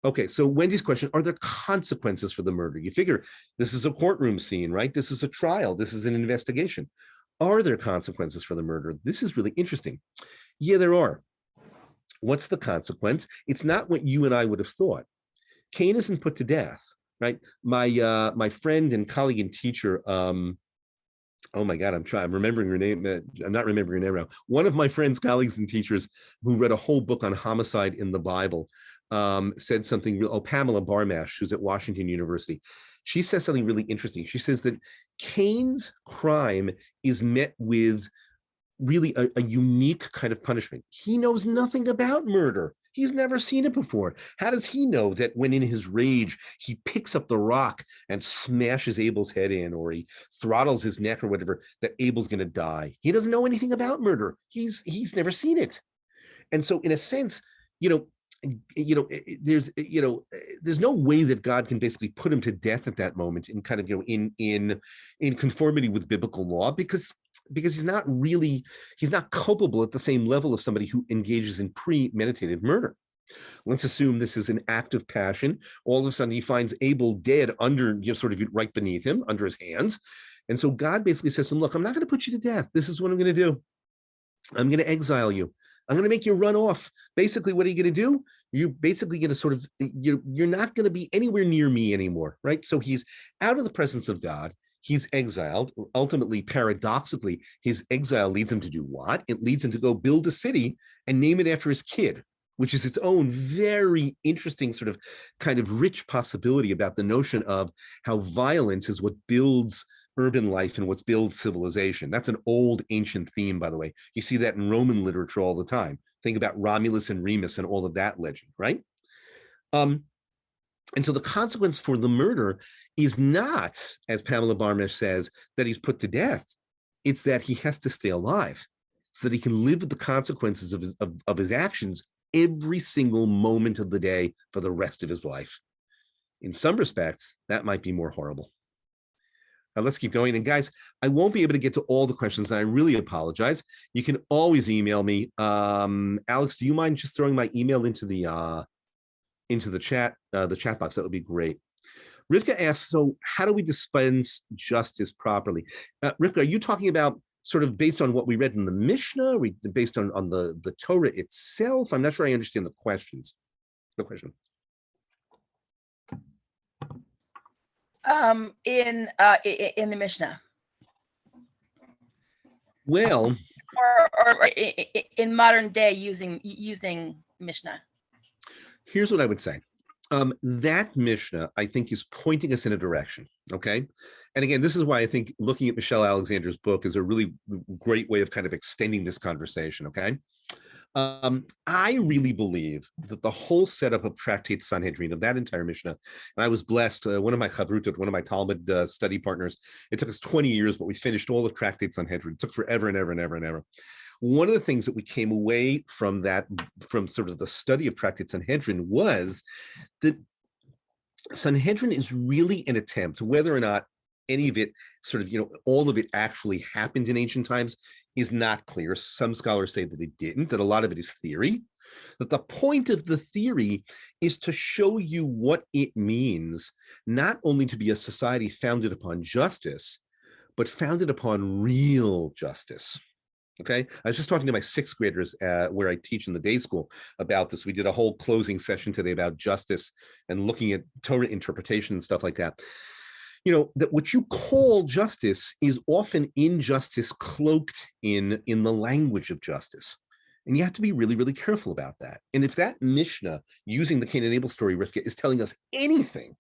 Okay, so Wendy's question, are there consequences for the murder? You figure this is a courtroom scene, right? This is a trial. This is an investigation. Are there consequences for the murder? This is really interesting. Yeah, there are. What's the consequence? It's not what you and I would have thought. Cain isn't put to death, right? My friend and colleague and teacher, oh my God, I'm remembering her name. I'm not remembering her name now. One of my friends, colleagues, and teachers who read a whole book on homicide in the Bible said something, Pamela Barmash, who's at Washington University. She says something really interesting. She says that Cain's crime is met with really a unique kind of punishment. He knows nothing about murder. He's never seen it before. How does he know that when in his rage, he picks up the rock and smashes Abel's head in, or he throttles his neck or whatever, that Abel's going to die? He doesn't know anything about murder. He's never seen it. And so in a sense, there's no way that God can basically put him to death at that moment in kind of, in conformity with biblical law, because he's not culpable at the same level as somebody who engages in premeditated murder. Let's assume this is an act of passion. All of a sudden he finds Abel dead under, sort of right beneath him, under his hands. And so God basically says to him, look, I'm not going to put you to death. This is what I'm going to do. I'm going to exile you. I'm going to make you run off. Basically, what are you going to do? You're basically going to sort of, you're not going to be anywhere near me anymore, right? So he's out of the presence of God. He's exiled. Ultimately, paradoxically, his exile leads him to do what? It leads him to go build a city and name it after his kid, which is its own very interesting sort of kind of rich possibility about the notion of how violence is what builds urban life and what builds civilization. That's an old ancient theme, by the way. You see that in Roman literature all the time. Think about Romulus and Remus and all of that legend, right? And so the consequence for the murder is not, as Pamela Barmash says, that he's put to death. It's that he has to stay alive so that he can live with the consequences of his actions every single moment of the day for the rest of his life. In some respects, that might be more horrible. Let's keep going. And guys, I won't be able to get to all the questions, and I really apologize. You can always email me. Alex, do you mind just throwing my email into the chat box? That would be great. Rivka asks, so how do we dispense justice properly? Rivka, are you talking about sort of based on what we read in the Mishnah? Are we based on the Torah itself? I'm not sure I understand the question. In the Mishnah. Well, or in modern day using Mishnah. Here's what I would say. That Mishnah, I think, is pointing us in a direction, okay? And again, this is why I think looking at Michelle Alexander's book is a really great way of kind of extending this conversation, okay? I really believe that the whole setup of Tractate Sanhedrin, of that entire Mishnah, and I was blessed, one of my chavrutot, one of my Talmud study partners, it took us 20 years, but we finished all of Tractate Sanhedrin. It took forever and ever and ever and ever. One of the things that we came away from that, from sort of the study of Tractate Sanhedrin, was that Sanhedrin is really an attempt, whether or not any of it sort of, all of it actually happened in ancient times is not clear. Some scholars say that it didn't, that a lot of it is theory, that the point of the theory is to show you what it means, not only to be a society founded upon justice, but founded upon real justice. Okay, I was just talking to my sixth graders where I teach in the day school about this. We did a whole closing session today about justice and looking at Torah interpretation and stuff like that. That what you call justice is often injustice cloaked in the language of justice. And you have to be really, really careful about that. And if that Mishnah using the Cain and Abel story, Rivka, is telling us anything,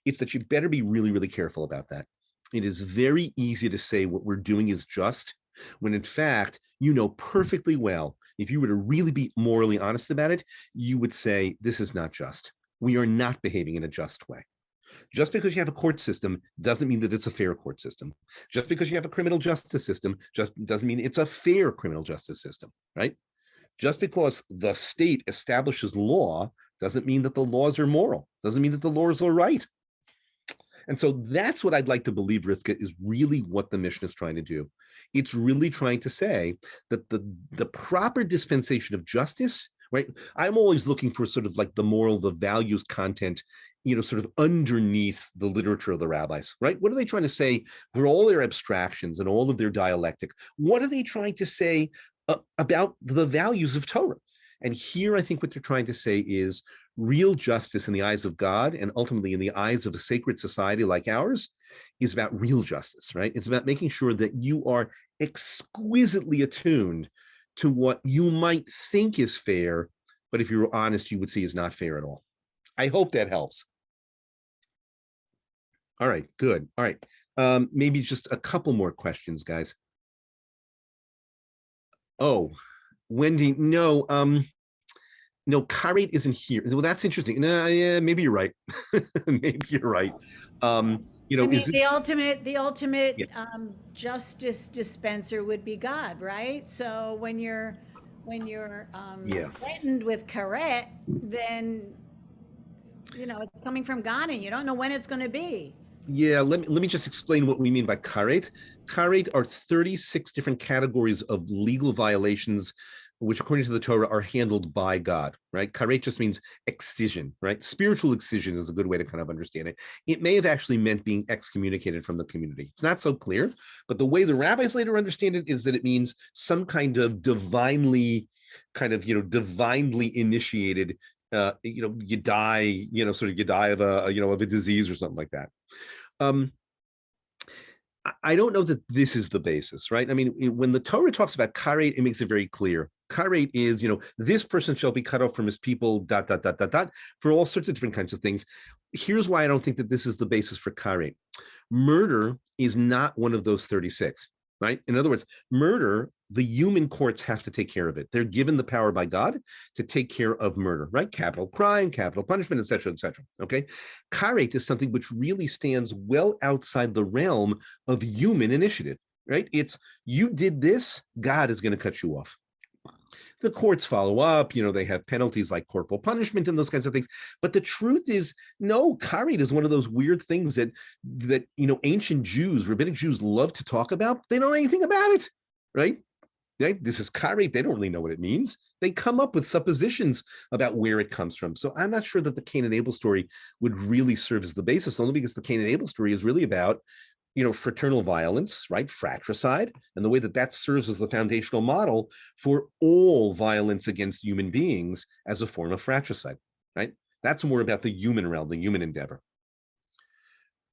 it's that you better be really, really careful about that. It is very easy to say what we're doing is just, when in fact, you know perfectly well, if you were to really be morally honest about it, you would say, this is not just. We are not behaving in a just way. Just because you have a court system doesn't mean that it's a fair court system. Just because you have a criminal justice system just doesn't mean it's a fair criminal justice system, right? Just because the state establishes law doesn't mean that the laws are moral, doesn't mean that the laws are right. And so that's what I'd like to believe, Rivka, is really what the Mishnah is trying to do. It's really trying to say that the proper dispensation of justice, right? I'm always looking for sort of like the moral, the values content, sort of underneath the literature of the rabbis, right? What are they trying to say through all their abstractions and all of their dialectic? What are they trying to say about the values of Torah? And here, I think what they're trying to say is real justice in the eyes of God, and ultimately in the eyes of a sacred society like ours, is about real justice, right? It's about making sure that you are exquisitely attuned to what you might think is fair, but if you're honest, you would see is not fair at all. I hope that helps. All right, good. All right, maybe just a couple more questions, guys. Oh, Wendy, no, Karet isn't here. Well, that's interesting. No, yeah, maybe you're right. Maybe you're right. I mean, is this... the ultimate Yeah. Justice dispenser would be God, right? So when you're Yeah. threatened with karet, then it's coming from God, and you don't know when it's going to be. Yeah, let me just explain what we mean by karet. Karet are 36 different categories of legal violations, which according to the Torah are handled by God, right? Karet just means excision, right? Spiritual excision is a good way to kind of understand it. It may have actually meant being excommunicated from the community. It's not so clear, but the way the rabbis later understand it is that it means some kind of divinely initiated, you die, you die of a disease or something like that. I don't know that this is the basis, right? I mean, when the Torah talks about karet, it makes it very clear. Karet is, this person shall be cut off from his people, ... for all sorts of different kinds of things. Here's why I don't think that this is the basis for karet. Murder is not one of those 36, right? In other words, murder, the human courts have to take care of it. They're given the power by God to take care of murder, right? Capital crime, capital punishment, et cetera, okay? Karet is something which really stands well outside the realm of human initiative, right? It's, you did this, God is going to cut you off. The courts follow up, they have penalties like corporal punishment and those kinds of things. But the truth is, no, karet is one of those weird things that ancient Jews, rabbinic Jews love to talk about. They don't know anything about it, right? This is karet. They don't really know what it means. They come up with suppositions about where it comes from. So I'm not sure that the Cain and Abel story would really serve as the basis, only because the Cain and Abel story is really about fraternal violence, right? Fratricide, and the way that serves as the foundational model for all violence against human beings as a form of fratricide, right? That's more about the human realm, the human endeavor.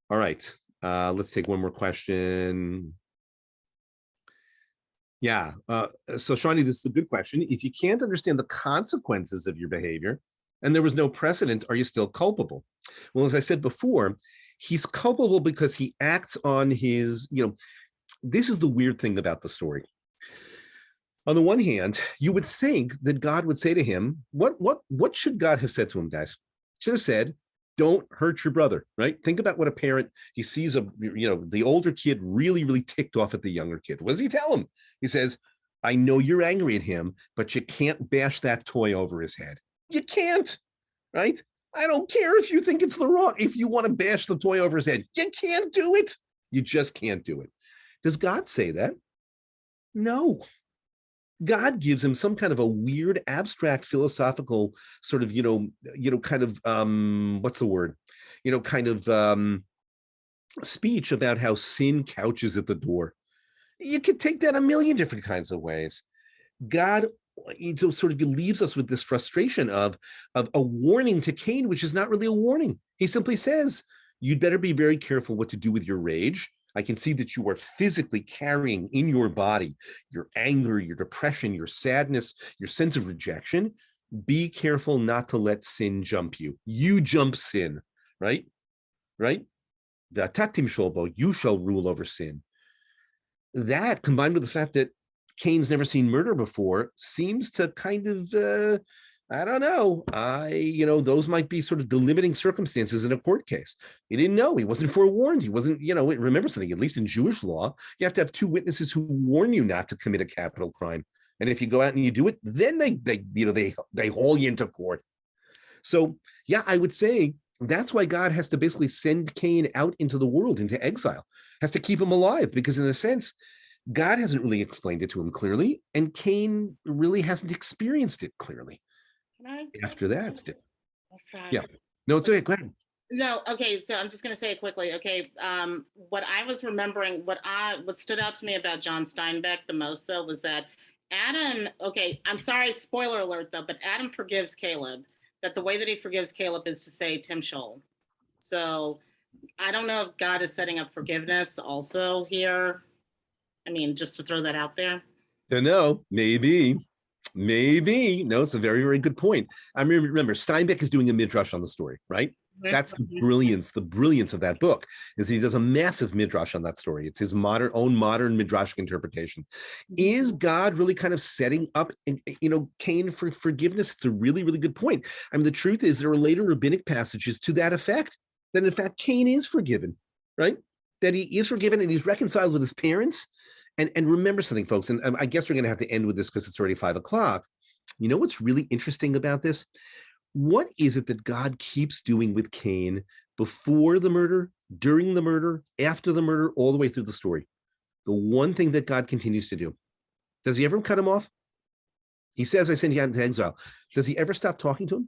All right, let's take one more question. Yeah, so Shawnee, this is a good question. If you can't understand the consequences of your behavior, and there was no precedent, are you still culpable? Well, as I said before, he's culpable because he acts on his, this is the weird thing about the story. On the one hand, you would think that God would say to him, what should God have said to him, guys? Should have said, don't hurt your brother, right? Think about what a parent, he sees the older kid really, really ticked off at the younger kid. What does he tell him? He says, I know you're angry at him, but you can't bash that toy over his head. You can't, right? I don't care if you think it's the wrong, if you want to bash the toy over his head, you can't do it. You just can't do it. Does God say that? No. God gives him some kind of a weird, abstract, philosophical sort of, kind of, what's the word? Kind of speech about how sin couches at the door. You could take that a million different kinds of ways. God sort of leaves us with this frustration of a warning to Cain, which is not really a warning. He simply says, you'd better be very careful what to do with your rage. I can see that you are physically carrying in your body your anger, your depression, your sadness, your sense of rejection. Be careful not to let sin jump you. You jump sin, right? Right? V'atatim sholbo, you shall rule over sin. That, combined with the fact that Cain's never seen murder before, seems to kind of, I don't know. Those might be sort of delimiting circumstances in a court case. He didn't know. He wasn't forewarned. He wasn't, remember something, at least in Jewish law, you have to have two witnesses who warn you not to commit a capital crime. And if you go out and you do it, then they haul you into court. So, yeah, I would say that's why God has to basically send Cain out into the world, into exile, has to keep him alive, because in a sense, God hasn't really explained it to him clearly, and Cain really hasn't experienced it clearly. After that, it's different. Yeah. No, it's okay. Go ahead. No, okay. So I'm just going to say it quickly. Okay. What I was remembering, what stood out to me about John Steinbeck the most so was that Adam, okay, I'm sorry, spoiler alert though, but Adam forgives Caleb, that the way that he forgives Caleb is to say Tim Shoal. So I don't know if God is setting up forgiveness also here. I mean, just to throw that out there. No, maybe. No, it's a very, very good point. I mean, remember, Steinbeck is doing a midrash on the story, right? That's the brilliance of that book, is he does a massive midrash on that story. It's his own modern midrashic interpretation. Is God really kind of setting up, Cain for forgiveness? It's a really, really good point. I mean, the truth is there are later rabbinic passages to that effect, that in fact, Cain is forgiven, right? That he is forgiven and he's reconciled with his parents. And remember something, folks, and I guess we're going to have to end with this because it's already 5 o'clock. You know what's really interesting about this? What is it that God keeps doing with Cain before the murder, during the murder, after the murder, all the way through the story? The one thing that God continues to do. Does he ever cut him off? He says, I send you out into exile. Does he ever stop talking to him?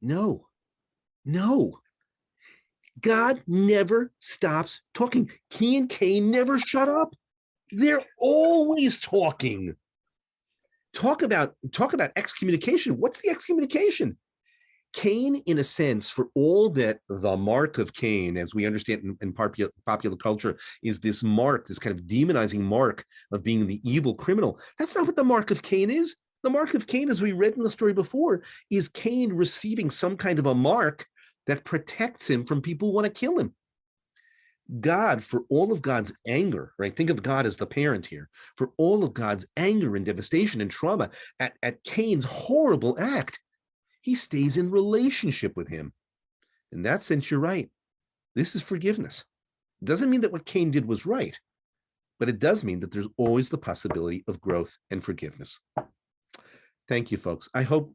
No. God never stops talking. He and Cain never shut up. They're always talking. Talk about excommunication. What's the excommunication? Cain, in a sense, for all that the mark of Cain, as we understand in popular culture, is this mark, this kind of demonizing mark of being the evil criminal. That's not what the mark of Cain is. The mark of Cain, as we read in the story before, is Cain receiving some kind of a mark that protects him from people who want to kill him. God, for all of God's anger, right? Think of God as the parent here. For all of God's anger and devastation and trauma at Cain's horrible act, he stays in relationship with him. In that sense, you're right. This is forgiveness. It doesn't mean that what Cain did was right, but it does mean that there's always the possibility of growth and forgiveness. Thank you, folks. I hope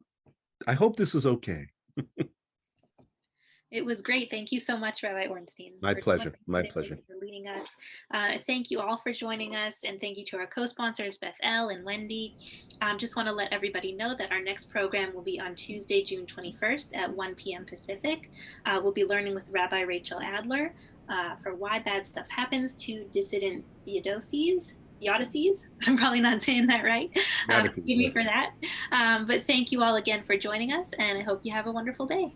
this is okay. It was great. Thank you so much, Rabbi Ornstein. My pleasure. My pleasure. For leading us. Thank you all for joining us. And thank you to our co-sponsors, Beth El and Wendy. Just want to let everybody know that our next program will be on Tuesday, June 21st at 1 p.m. Pacific. We'll be learning with Rabbi Rachel Adler for Why Bad Stuff Happens to Dissident Theodicies. I'm probably not saying that right. Forgive me for that. But thank you all again for joining us, and I hope you have a wonderful day.